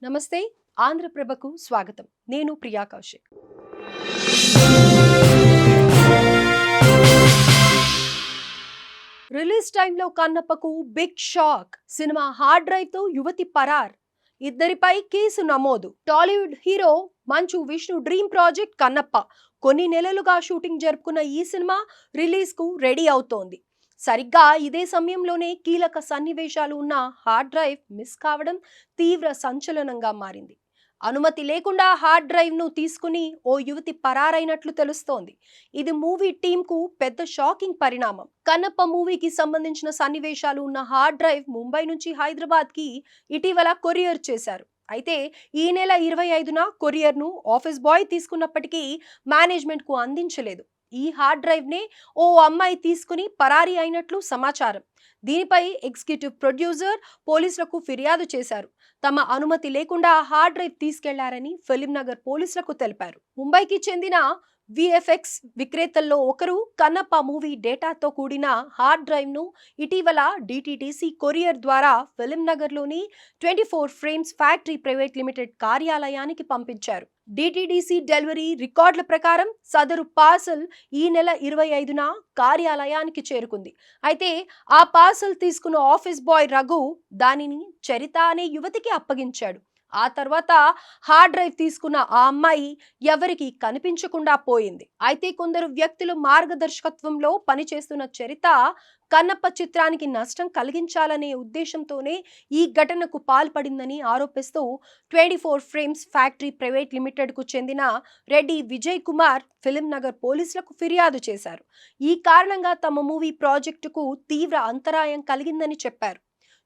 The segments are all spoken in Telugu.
నమస్తే ఆంధ్రప్రభకు స్వాగతం. నేను ప్రియా కౌశిక్. రిలీజ్ టైంలో కన్నప్పకు బిగ్ షాక్. సినిమా హార్డ్ డ్రైవ్ తో యువతి పరార్. ఇద్దరిపై కేసు నమోదు. Tollywood hero Manchu Vishnu dream project Kannappa. కొన్ని నెలలుగా షూటింగ్ జరుపుకున్న ఈ సినిమా రిలీజ్ కు రెడీ అవుతోంది. సరిగ్గా ఇదే సమయంలోనే కీలక సన్నివేశాలు ఉన్న హార్డ్ డ్రైవ్ మిస్ కావడం తీవ్ర సంచలనంగా మారింది. అనుమతి లేకుండా హార్డ్ డ్రైవ్ ను తీసుకుని ఓ యువతి పరారైనట్లు తెలుస్తోంది. ఇది మూవీ టీమ్ కు పెద్ద షాకింగ్ పరిణామం. కన్నప్ప మూవీకి సంబంధించిన సన్నివేశాలు ఉన్న హార్డ్ డ్రైవ్ ముంబై నుంచి హైదరాబాద్ కి ఇటీవల కొరియర్ చేశారు. అయితే ఈ నెల 25న కొరియర్ ను ఆఫీస్ బాయ్ తీసుకున్నప్పటికీ మేనేజ్మెంట్ కు అందించలేదు. ఈ హార్డ్ డ్రైవ్ నే ఓ అమ్మాయి తీసుకుని పరారీ అయినట్లు సమాచారం. దీనిపై ఎగ్జిక్యూటివ్ ప్రొడ్యూసర్ పోలీసులకు ఫిర్యాదు చేశారు. తమ అనుమతి లేకుండా హార్డ్ డ్రైవ్ తీసుకెళ్లారని ఫిలిం నగర్ పోలీసులకు తెలిపారు. ముంబైకి చెందిన విఎఫ్ఎక్స్ విక్రేతల్లో ఒకరు కన్నప్ప మూవీ డేటాతో కూడిన హార్డ్ డ్రైవ్ ను ఇటీవల డిటిడిసి కొరియర్ ద్వారా ఫిలిం నగర్ లోని 24 ఫ్రేమ్స్ ఫ్యాక్టరీ ప్రైవేట్ లిమిటెడ్ కార్యాలయానికి పంపించారు. డిటిడిసి డెలివరీ రికార్డుల ప్రకారం సదరు పార్సల్ ఈ నెల 25న కార్యాలయానికి చేరుకుంది. అయితే ఆ పార్సల్ తీసుకున్న ఆఫీస్ బాయ్ రఘు దానిని చరిత అనే యువతికి అప్పగించాడు. ఆ తర్వాత హార్డ్ డ్రైవ్ తీసుకున్న ఆ అమ్మాయి ఎవరికి కనిపించకుండా పోయింది. అయితే కొందరు వ్యక్తుల మార్గదర్శకత్వంలో పనిచేస్తున్న చరిత కన్నప్ప చిత్రానికి నష్టం కలిగించాలనే ఉద్దేశంతోనే ఈ ఘటనకు పాల్పడిందని ఆరోపిస్తూ 24 ఫ్రేమ్స్ ఫ్యాక్టరీ ప్రైవేట్ లిమిటెడ్ కు చెందిన రెడ్డి విజయ్ కుమార్ ఫిలిం నగర్ పోలీసులకు ఫిర్యాదు చేశారు. ఈ కారణంగా తమ మూవీ ప్రాజెక్టుకు తీవ్ర అంతరాయం కలిగిందని చెప్పారు.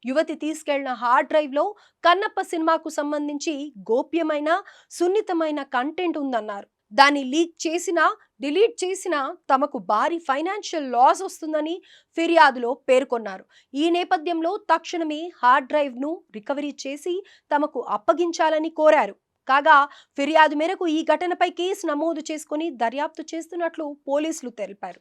యువతి తీసుకెళ్లిన హార్డ్ డ్రైవ్ లో కన్నప్ప సినిమాకు సంబంధించి గోప్యమైన సున్నితమైన కంటెంట్ ఉందన్నారు. దాన్ని లీక్ చేసినా డిలీట్ చేసినా తమకు భారీ ఫైనాన్షియల్ లాస్ వస్తుందని ఫిర్యాదులో పేర్కొన్నారు. ఈ నేపథ్యంలో తక్షణమే హార్డ్ డ్రైవ్ ను రికవరీ చేసి తమకు అప్పగించాలని కోరారు. కాగా ఫిర్యాదు మేరకు ఈ ఘటనపై కేసు నమోదు చేసుకుని దర్యాప్తు చేస్తున్నట్లు పోలీసులు తెలిపారు.